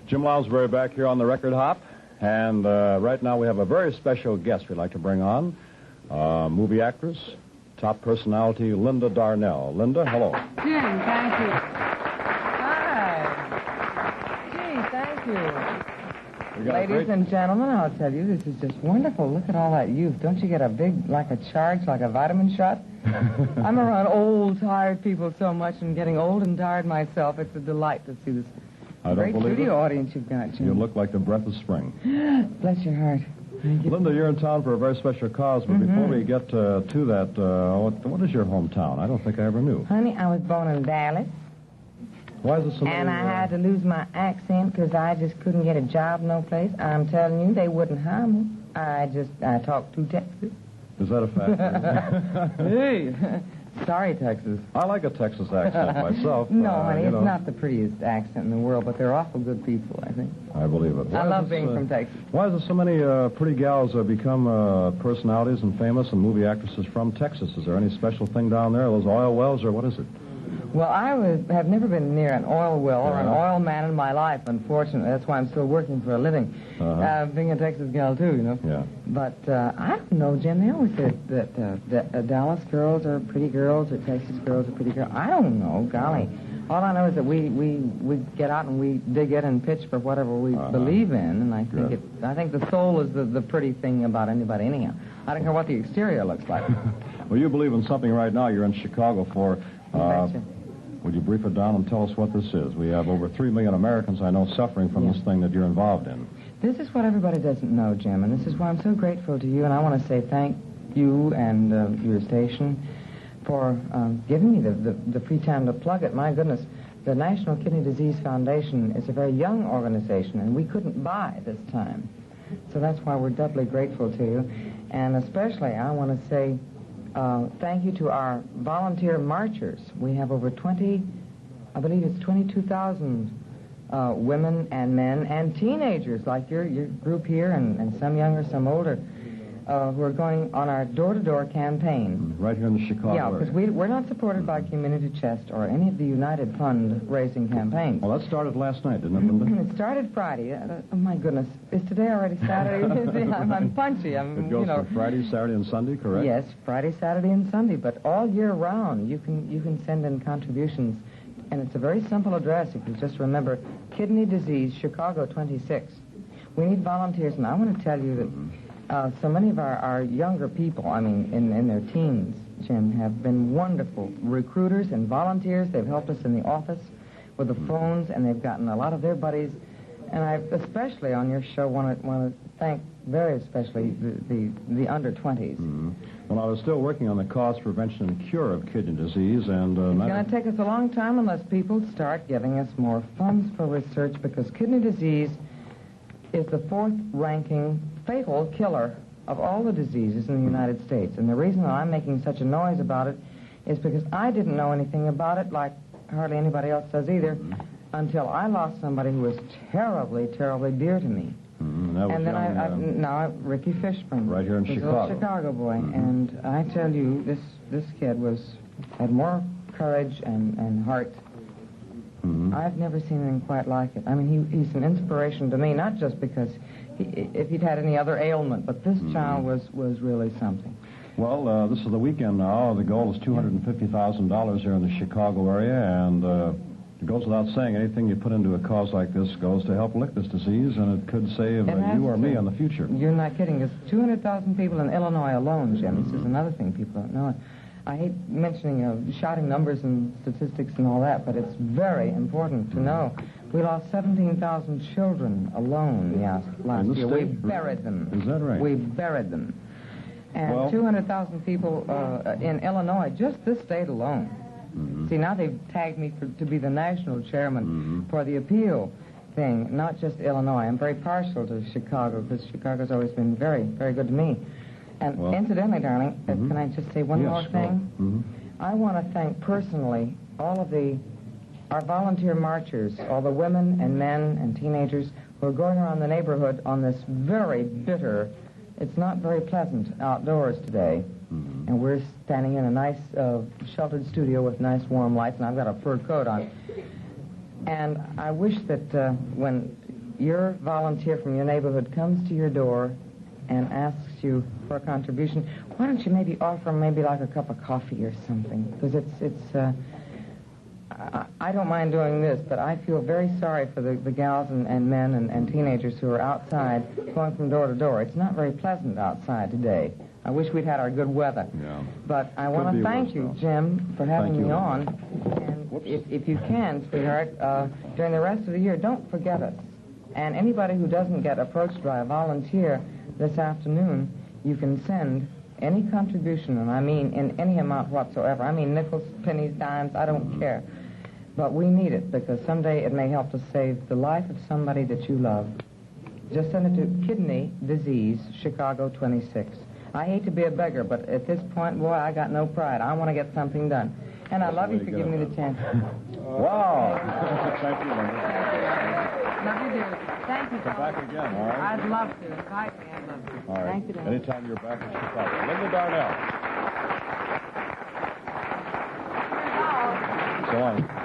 Jim Lounsbury back here on the Record Hop. And right now we have a very special guest we'd like to bring on. Movie actress, top personality, Linda Darnell. Linda, hello. Jim, thank you. Hi. Gee, thank you. Ladies and gentlemen, I'll tell you, this is just wonderful. Look at all that youth. Don't you get a big, like a charge, like a vitamin shot? I'm around old, tired people so much and getting old and tired myself. It's a delight to see this great studio audience you've got, Jim. You look like the breath of spring. Bless your heart. Linda, you're in town for a very special cause, but before we get to that, what is your hometown? I don't think I ever knew. Honey, I was born in Dallas. Why is it so many... And I had to lose my accent because I just couldn't get a job no place. I'm telling you, they wouldn't hire me. I talked to Texas. Is that a fact? Hey, sorry, Texas. I like a Texas accent myself. No, honey, it's not the prettiest accent in the world, but they're awful good people, I think. I believe it. I love being from Texas. Why is there so many pretty gals become personalities and famous and movie actresses from Texas? Is there any special thing down there? Are those oil wells, or what is it? Well, I have never been near an oil well or an oil man in my life, unfortunately. That's why I'm still working for a living. Being a Texas gal, too, you know. Yeah. But I don't know, Jim. They always say that Dallas girls are pretty girls or Texas girls are pretty girls. I don't know, golly. All I know is that we get out and we dig in and pitch for whatever we believe in, and I think the soul is the pretty thing about anybody anyhow. I don't care what the exterior looks like. Well, you believe in something right now. You're in Chicago for... Would you brief it down and tell us what this is? We have over 3 million Americans, I know, suffering from this thing that you're involved in. This is what everybody doesn't know, Jim, and this is why I'm so grateful to you, and I want to say thank you and your station for giving me the free time to plug it. My goodness, the National Kidney Disease Foundation is a very young organization, and we couldn't buy this time. So that's why we're doubly grateful to you. And especially, I want to say thank you to our volunteer marchers. We have over 22,000 women and men and teenagers like your group here and some younger, some older, who are going on our door-to-door campaign. Right here in the Chicago area. Yeah, because we're not supported by Community Chest or any of the United Fund-raising campaigns. Well, that started last night, didn't it, Linda? It started Friday. Oh, my goodness. Is today already Saturday? I'm punchy. It goes for Friday, Saturday, and Sunday, correct? Yes, Friday, Saturday, and Sunday. But all year round, you can send in contributions. And it's a very simple address. If you just remember, Kidney Disease, Chicago 26. We need volunteers, and I want to tell you that so many of our younger people, I mean, in their teens, Jim, have been wonderful recruiters and volunteers. They've helped us in the office with the phones, and they've gotten a lot of their buddies. And I especially on your show want to thank very especially the under-20s. Well, I was still working on the cause, prevention, and cure of kidney disease, and... it's going to take us a long time unless people start giving us more funds for research, because kidney disease is the 4th-ranking fatal killer of all the diseases in the United States. And the reason that I'm making such a noise about it is because I didn't know anything about it, like hardly anybody else does either, until I lost somebody who was terribly, terribly dear to me. And then Ricky Fishburne. Right here in Chicago. A little Chicago boy. And I tell you, this kid had more courage and heart. I've never seen anything quite like it. I mean, he's an inspiration to me, not just because if he'd had any other ailment, but this child was really something. Well, this is the weekend now. The goal is $250,000 here in the Chicago area, and it goes without saying, anything you put into a cause like this goes to help lick this disease, and it could save you or me in the future. You're not kidding. There's 200,000 people in Illinois alone, Jim. This is another thing people don't know. I hate mentioning shouting numbers and statistics and all that, but it's very important to know. We lost 17,000 children alone last year. We buried them. Is that right? We buried them. And 200,000 people in Illinois, just this state alone. See, now they've tagged me to be the national chairman for the appeal thing, not just Illinois. I'm very partial to Chicago, because Chicago's always been very, very good to me. And incidentally, darling, can I just say one more thing? I want to thank personally all of our volunteer marchers, all the women and men and teenagers who are going around the neighborhood on this very bitter, it's not very pleasant outdoors today. And we're standing in a nice sheltered studio with nice warm lights, and I've got a fur coat on. And I wish that when your volunteer from your neighborhood comes to your door and asks you for a contribution, why don't you maybe offer him maybe like a cup of coffee or something? Because I don't mind doing this, but I feel very sorry for the gals and men and teenagers who are outside going from door to door. It's not very pleasant outside today. I wish we'd had our good weather. Yeah. But I want to thank you, Jim, for having me on. And if you can, sweetheart, during the rest of the year, don't forget us. And anybody who doesn't get approached by a volunteer this afternoon, you can send any contribution, and I mean in any amount whatsoever. I mean nickels, pennies, dimes, I don't care. But we need it because someday it may help to save the life of somebody that you love. Just send it to Kidney Disease, Chicago 26. I hate to be a beggar, but at this point, boy, I got no pride. I want to get something done. And I love you for giving me the chance. Wow. Thank you, Linda. Love you, dear. Thank you, Come back again, all right? I'd love to. Invite me, I'd love to. All right. Thank you, Dan. Anytime you're back in Chicago. Linda Darnell. So long.